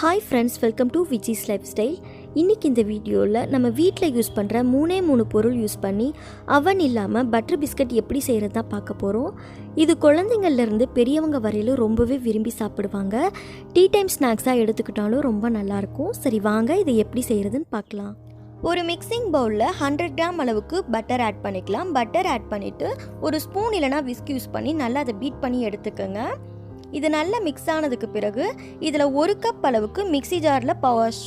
Hi friends, welcome to vijislifestyle. இன்னைக்கு இந்த வீடியோவில் நம்ம வீட்டில் யூஸ் பண்ணுற மூணு பொருள் யூஸ் பண்ணி அவன் இல்லாமல் பட்டர் பிஸ்கட் எப்படி செய்கிறது தான் பார்க்க போகிறோம். இது குழந்தைங்கள்லேருந்து பெரியவங்க வரையிலும் ரொம்பவே விரும்பி சாப்பிடுவாங்க. டீ டைம் ஸ்நாக்ஸாக எடுத்துக்கிட்டாலும் ரொம்ப நல்லாயிருக்கும். சரி வாங்க இதை எப்படி செய்கிறதுன்னு பார்க்கலாம். ஒரு மிக்சிங் பவுலில் 100 கிராம் அளவுக்கு பட்டர் ஆட் பண்ணிக்கலாம். பட்டர் ஆட் பண்ணிவிட்டு ஒரு ஸ்பூன் இல்லைனா விஸ்க் யூஸ் பண்ணி நல்லா அதை பீட் பண்ணி எடுத்துக்கோங்க. இது நல்லா மிக்ஸ் ஆனதுக்கு பிறகு இதில் 1 கப் அளவுக்கு மிக்ஸி ஜாரில்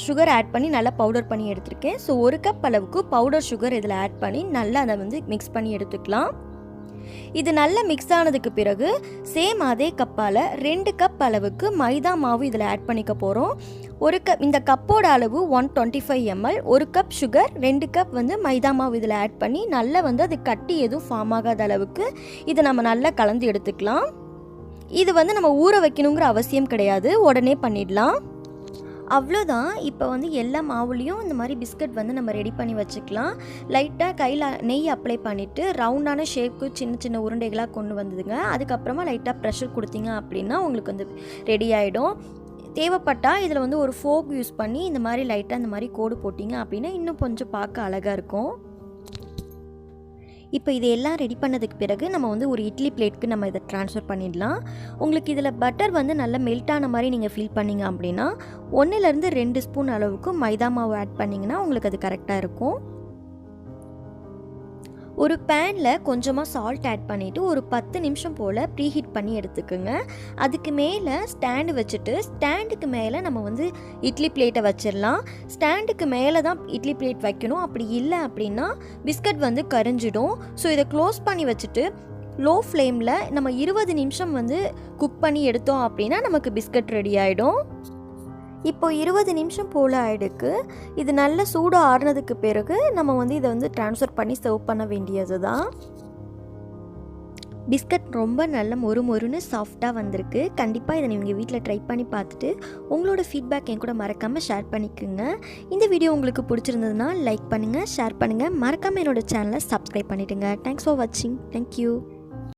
சுகர் ஆட் பண்ணி நல்லா பவுடர் பண்ணி எடுத்துருக்கேன். ஸோ 1 கப் அளவுக்கு பவுடர் சுகர் இதில் ஆட் பண்ணி நல்லா அதை மிக்ஸ் பண்ணி எடுத்துக்கலாம். இது நல்லா மிக்ஸ் ஆனதுக்கு பிறகு சேம் அதே கப்பால் 2 கப் அளவுக்கு மைதா மாவு இதில் ஆட் பண்ணிக்க போகிறோம். இந்த கப்போட அளவு 125 ml. 1 கப் சுகர், 2 கப் மைதா மாவு இதில் ஆட் பண்ணி நல்லா அது கட்டி எதுவும் ஃபார்ம் ஆகாத அளவுக்கு இதை நம்ம நல்லா கலந்து எடுத்துக்கலாம். இது நம்ம ஊற வைக்கணுங்கிற அவசியம் கிடையாது, உடனே பண்ணிடலாம். அவ்வளோதான். இப்போ எல்லா மாவுலேயும் இந்த மாதிரி பிஸ்கட் நம்ம ரெடி பண்ணி வச்சுக்கலாம். லைட்டாக கையில் நெய் அப்ளை பண்ணிவிட்டு ரவுண்டான ஷேப்புக்கு சின்ன சின்ன உருண்டைகளாக கொண்டு வந்துடுங்க. அதுக்கப்புறமா லைட்டாக ப்ரெஷர் கொடுத்தீங்க அப்படின்னா உங்களுக்கு ரெடி ஆகிடும். தேவைப்பட்டால் இதில் ஒரு ஃபோக் யூஸ் பண்ணி இந்த மாதிரி லைட்டாக இந்த மாதிரி கோடு போட்டிங்க அப்படின்னா இன்னும் கொஞ்சம் பார்க்க அழகாக இருக்கும். இப்போ இது எல்லாம் ரெடி பண்ணதுக்கு பிறகு நம்ம ஒரு இட்லி பிளேட்க்கு நம்ம இதை ட்ரான்ஸ்ஃபர் பண்ணிடலாம். உங்களுக்கு இதில் பட்டர் நல்லா மெல்ட் ஆன மாதிரி நீங்கள் ஃபீல் பண்ணிங்க அப்படின்னா 1லேருந்து 2 ஸ்பூன் அளவுக்கு மைதா மாவு ஆட் பண்ணிங்கன்னா உங்களுக்கு அது கரெக்டாக இருக்கும். ஒரு பேனில் கொஞ்சமாக சால்ட் ஆட் பண்ணிவிட்டு ஒரு 10 நிமிஷம் போல் ப்ரீஹீட் பண்ணி எடுத்துக்கோங்க. அதுக்கு மேலே ஸ்டாண்டு வச்சுட்டு ஸ்டாண்டுக்கு மேலே நம்ம இட்லி பிளேட்டை வச்சிடலாம். ஸ்டாண்டுக்கு மேலே தான் இட்லி பிளேட் வைக்கணும். அப்படி இல்லை அப்படின்னா பிஸ்கட் கரிஞ்சிடும். ஸோ இதை க்ளோஸ் பண்ணி வச்சுட்டு லோ ஃப்ளேமில் நம்ம 20 நிமிஷம் குக் பண்ணி எடுத்தோம் அப்படின்னா நமக்கு பிஸ்கட் ரெடி ஆகிடும். இப்போ 20 நிமிஷம் போல் ஆகிடுக்கு. இது நல்ல சூடாக ஆறுனதுக்கு பிறகு நம்ம இதை ட்ரான்ஸ்ஃபர் பண்ணி சர்வ் பண்ண வேண்டியது தான். பிஸ்கட் ரொம்ப நல்ல மொறுன்னு சாஃப்டாக வந்திருக்கு. கண்டிப்பாக இதை நீங்கள் வீட்டில் ட்ரை பண்ணி பார்த்துட்டு உங்களோட ஃபீட்பேக் என் கூட மறக்காமல் ஷேர் பண்ணிக்கோங்க. இந்த வீடியோ உங்களுக்கு பிடிச்சிருந்ததுன்னா லைக் பண்ணுங்கள், ஷேர் பண்ணுங்கள், மறக்காமல் என்னோடய சேனலை சப்ஸ்கிரைப் பண்ணிவிடுங்க. தேங்க்ஸ் ஃபார் வாட்சிங். தேங்க்யூ.